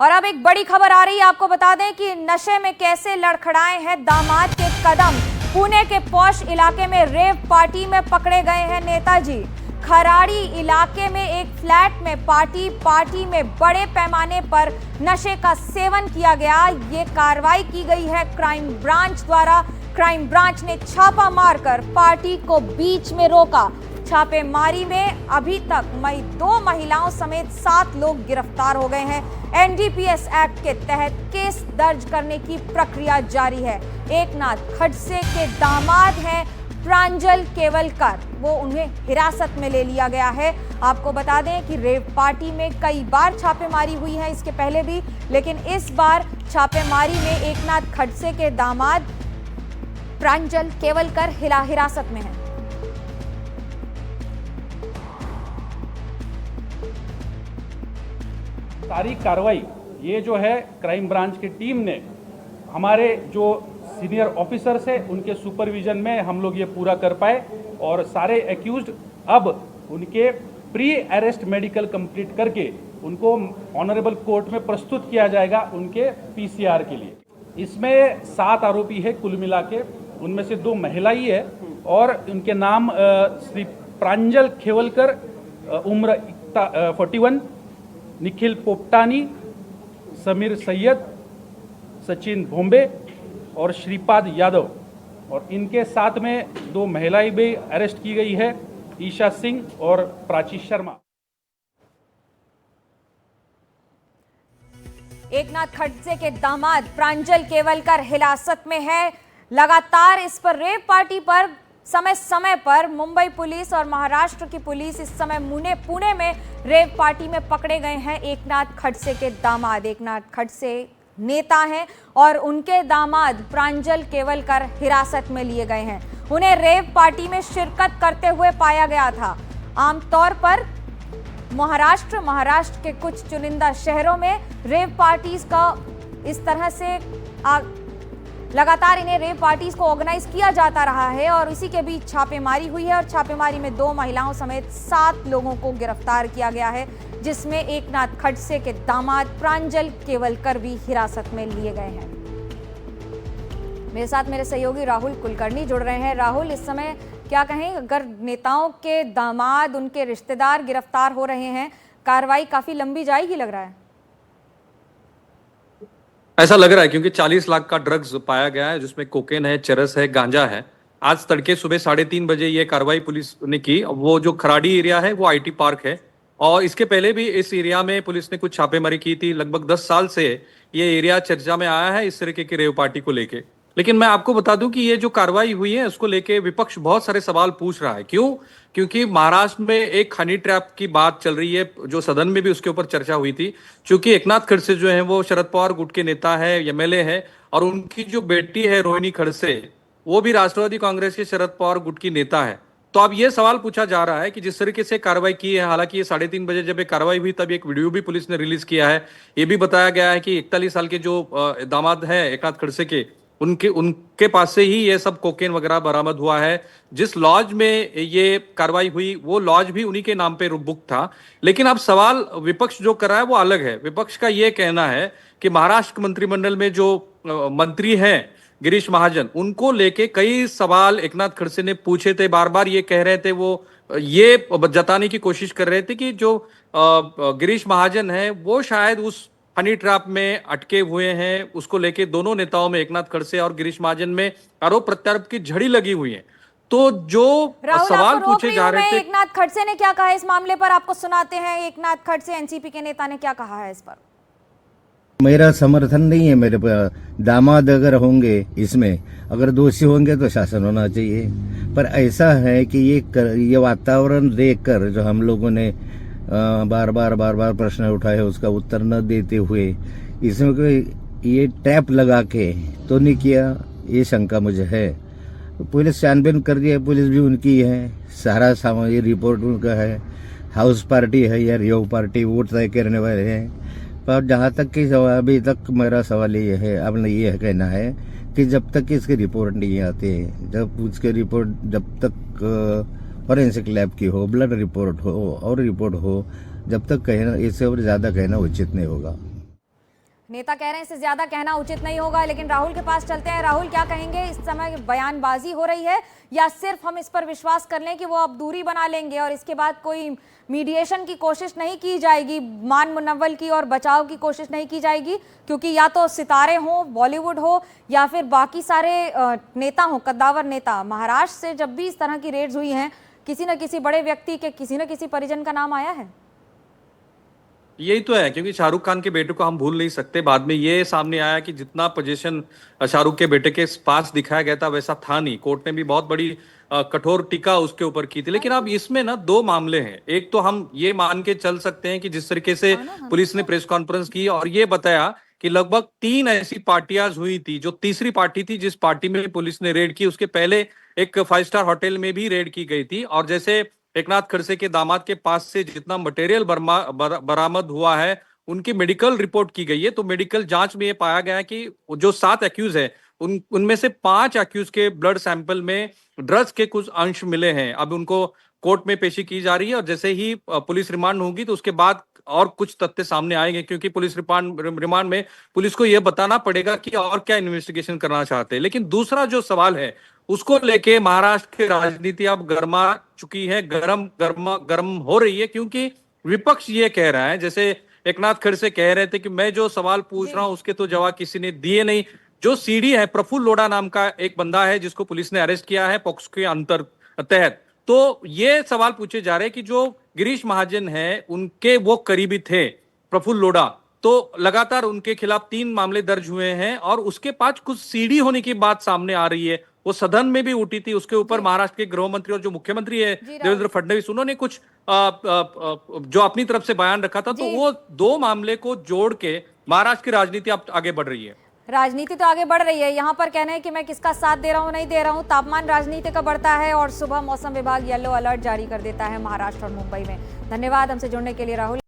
और अब एक बड़ी खबर आ रही है, आपको बता दें कि नशे में कैसे लड़खड़ाए हैं दामाद के कदम। पुणे के पॉश इलाके में रेव पार्टी में पकड़े गए हैं नेताजी। खराड़ी इलाके में एक फ्लैट में पार्टी में बड़े पैमाने पर नशे का सेवन किया गया। ये कार्रवाई की गई है क्राइम ब्रांच द्वारा। क्राइम ब्रांच ने छापा मारकर पार्टी को बीच में रोका। छापेमारी में अभी तक 2 महिलाओं समेत 7 लोग गिरफ्तार हो गए हैं। एनडीपीएस एक्ट के तहत केस दर्ज करने की प्रक्रिया जारी है। एकनाथ खडसे के दामाद हैं प्रांजल केवलकर, वो उन्हें हिरासत में ले लिया गया है। आपको बता दें कि रेव पार्टी में कई बार छापेमारी हुई है इसके पहले भी, लेकिन इस बार छापेमारी में एकनाथ खडसे के दामाद प्रांजल केवलकर हिरासत में हैं। सारी कार्रवाई ये जो है क्राइम ब्रांच की टीम ने हमारे जो सीनियर ऑफिसर्स है उनके सुपरविजन में हम लोग ये पूरा कर पाए और सारे एक्यूज्ड अब उनके प्री अरेस्ट मेडिकल कंप्लीट करके उनको ऑनरेबल कोर्ट में प्रस्तुत किया जाएगा उनके पीसीआर के लिए। इसमें 7 आरोपी है कुल मिला के, उनमें से 2 महिला ही है और उनके नाम श्री प्रांजल खेवलकर उम्र 41, निखिल पोपटानी, समीर सैयद, सचिन भोंबे और श्रीपाद यादव, और इनके साथ में 2 महिलाएं भी अरेस्ट की गई है, ईशा सिंह और प्राची शर्मा। एकनाथ खडसे के दामाद प्रांजल केवलकर हिरासत में है। लगातार इस पर रेव पार्टी पर समय समय पर मुंबई पुलिस और महाराष्ट्र की पुलिस इस समय पुणे में रेव पार्टी में पकड़े गए हैं एकनाथ खडसे के दामाद। एकनाथ खडसे नेता हैं और उनके दामाद प्रांजल केवलकर हिरासत में लिए गए हैं। उन्हें रेव पार्टी में शिरकत करते हुए पाया गया था। आमतौर पर महाराष्ट्र के कुछ चुनिंदा शहरों में रेव पार्टीज का इस तरह से लगातार इन्हें रेव पार्टीज को ऑर्गेनाइज किया जाता रहा है और इसी के बीच छापेमारी हुई है और छापेमारी में 2 महिलाओं समेत 7 लोगों को गिरफ्तार किया गया है, जिसमें एकनाथ खडसे के दामाद प्रांजल केवलकर भी हिरासत में लिए गए हैं। मेरे साथ मेरे सहयोगी राहुल कुलकर्णी जुड़ रहे हैं। राहुल, इस समय क्या कहें, अगर नेताओं के दामाद, उनके रिश्तेदार गिरफ्तार हो रहे हैं, कार्रवाई काफी लंबी जाएगी लग रहा है? ऐसा लग रहा है क्योंकि 40 लाख का ड्रग्स पाया गया है, जिसमें कोकेन है, चरस है, गांजा है। आज तड़के सुबह 3:30 बजे ये कार्रवाई पुलिस ने की। वो जो खराड़ी एरिया है वो आईटी पार्क है और इसके पहले भी इस एरिया में पुलिस ने कुछ छापेमारी की थी। लगभग 10 साल से ये एरिया चर्चा में आया है इस तरीके की रेव पार्टी को लेके। लेकिन मैं आपको बता दूं कि ये जो कार्रवाई हुई है उसको लेके विपक्ष बहुत सारे सवाल पूछ रहा है। क्यों? क्योंकि महाराष्ट्र में एक हनी ट्रैप की बात चल रही है, जो सदन में भी उसके ऊपर चर्चा हुई थी। क्योंकि एकनाथ खडसे जो है वो शरद पवार गुट के नेता है, एमएलए है, और उनकी जो बेटी है रोहिणी खडसे, वो भी राष्ट्रवादी कांग्रेस के शरद पवार गुट की नेता है। तो अब ये सवाल पूछा जा रहा है कि जिस तरीके से कार्रवाई की है, हालांकि ये 3:30 बजे जब ये कार्रवाई हुई तब एक वीडियो भी पुलिस ने रिलीज किया है। ये भी बताया गया है कि 41 साल के जो दामाद है एकनाथ खडसे के, उनके पास से ही ये सब कोकेन वगैरह बरामद हुआ है। जिस लॉज में ये कार्रवाई हुई वो लॉज भी उन्हीं के नाम पे बुक था। लेकिन अब सवाल विपक्ष जो कर रहा है वो अलग है। विपक्ष का ये कहना है कि महाराष्ट्र मंत्रिमंडल में जो मंत्री हैं गिरीश महाजन, उनको लेके कई सवाल एकनाथ खडसे ने पूछे थे। बार बार ये कह रहे थे, वो ये जताने की कोशिश कर रहे थे कि जो गिरीश महाजन है वो शायद उस हनी ट्रैप में अटके हुए हैं। उसको लेके दोनों नेताओं में, एकनाथ खडसे और गिरीश महाजन में, आरोप प्रत्यारोप की झड़ी लगी हुई है। तो जो सवाल पूछे जा रहे थे, एकनाथ खडसे ने क्या कहा है इस मामले पर, आपको सुनाते हैं। एकनाथ खडसे एनसीपी के नेता ने क्या कहा है इस पर? मेरा समर्थन नहीं है। मेरे दामाद अगर होंगे, इसमें अगर दोषी होंगे तो शासन होना चाहिए। पर ऐसा है कि ये वातावरण देखकर जो हम लोगों ने बार बार प्रश्न उठाए, उसका उत्तर न देते हुए इसमें कोई ये ट्रैप लगा के तो नहीं किया, ये शंका मुझे है। पुलिस छानबीन कर रही है, पुलिस भी उनकी है, सारा सामान ये रिपोर्ट उनका है। हाउस पार्टी है या रेव पार्टी, वो तय करने वाले हैं। पर जहाँ तक कि अभी तक मेरा सवाल ये है, अब ये कहना है कि जब तक इसकी रिपोर्ट नहीं आती, जब उसके रिपोर्ट जब तक फॉरेंसिक लैब की हो, ब्लड रिपोर्ट हो और रिपोर्ट हो, जब तक कहना, इससे और ज्यादा कहना उचित नहीं होगा। नेता कह रहे हैं इससे ज्यादा कहना उचित नहीं होगा, लेकिन राहुल के पास चलते हैं। राहुल, क्या कहेंगे? इस समय बयानबाजी हो रही है या सिर्फ हम इस पर विश्वास कर लें कि वो अब दूरी बना लेंगे और इसके बाद कोई मीडिएशन की कोशिश नहीं की जाएगी, मान मुनव्वल की और बचाव की कोशिश नहीं की जाएगी? क्योंकि या तो सितारे हों, बॉलीवुड हो, या फिर बाकी सारे नेता हों, कद्दावर नेता। महाराष्ट्र से जब भी इस तरह की रेड्स हुई हैं, किसी न किसी बड़े व्यक्ति के किसी न किसी परिजन का नाम आया है। यही तो है, क्योंकि शाहरुख खान के बेटे को हम भूल नहीं सकते। बाद में ये सामने आया कि जितना पोजीशन शाहरुख के बेटे के पास दिखाया गया था वैसा था नहीं। कोर्ट ने भी बहुत बड़ी कठोर टीका उसके ऊपर की थी। लेकिन अब इसमें ना दो मामले हैं। एक तो हम ये मान के चल सकते हैं कि जिस तरीके से पुलिस ने प्रेस कॉन्फ्रेंस की और ये बताया कि लगभग 3 ऐसी पार्टियां हुई थी, जो तीसरी पार्टी थी जिस पार्टी में पुलिस ने रेड की, उसके पहले एक 5 स्टार होटल में भी रेड की गई थी। और जैसे एकनाथ खड़से के दामाद के पास से जितना मटेरियल बरामद हुआ है, उनकी मेडिकल रिपोर्ट की गई है। तो मेडिकल जांच में ये पाया गया कि जो 7 एक्यूज है उनमें से 5 एक्यूज के ब्लड सैंपल में ड्रग्स के कुछ अंश मिले हैं। अब उनको कोर्ट में पेशी की जा रही है और जैसे ही पुलिस रिमांड होगी तो उसके बाद और कुछ तथ्य सामने आएंगे, क्योंकि पुलिस रिमांड में पुलिस को यह बताना पड़ेगा कि और क्या इन्वेस्टिगेशन करना चाहते हैं। लेकिन दूसरा जो सवाल है उसको लेके महाराष्ट्र की राजनीति अब गर्मा चुकी है, गर्म हो रही है, क्योंकि विपक्ष ये कह रहा है, जैसे एकनाथ खड़से कह रहे थे कि मैं जो सवाल पूछ रहा हूं उसके तो जवाब किसी ने दिए नहीं। जो सीडी है, प्रफुल्ल लोढ़ा नाम का एक बंदा है जिसको पुलिस ने अरेस्ट किया है पॉक्सो के तहत, तो ये सवाल पूछे जा रहे हैं कि जो गिरीश महाजन है उनके वो करीबी थे प्रफुल्ल लोढ़ा, तो लगातार उनके खिलाफ 3 मामले दर्ज हुए हैं और उसके पास कुछ सीडी होने की बात सामने आ रही है। वो सदन में भी उठी थी। उसके ऊपर महाराष्ट्र के गृह मंत्री और जो मुख्यमंत्री है देवेंद्र फडणवीस, उन्होंने कुछ जो अपनी तरफ से बयान रखा था। तो वो 2 मामले को जोड़ के महाराष्ट्र की राजनीति अब आगे बढ़ रही है। राजनीति तो आगे बढ़ रही है। यहाँ पर कहना है कि मैं किसका साथ दे रहा हूँ, नहीं दे रहा हूँ। तापमान राजनीति का बढ़ता है और सुबह मौसम विभाग येलो अलर्ट जारी कर देता है महाराष्ट्र और मुंबई में। धन्यवाद हमसे जुड़ने के लिए राहुल।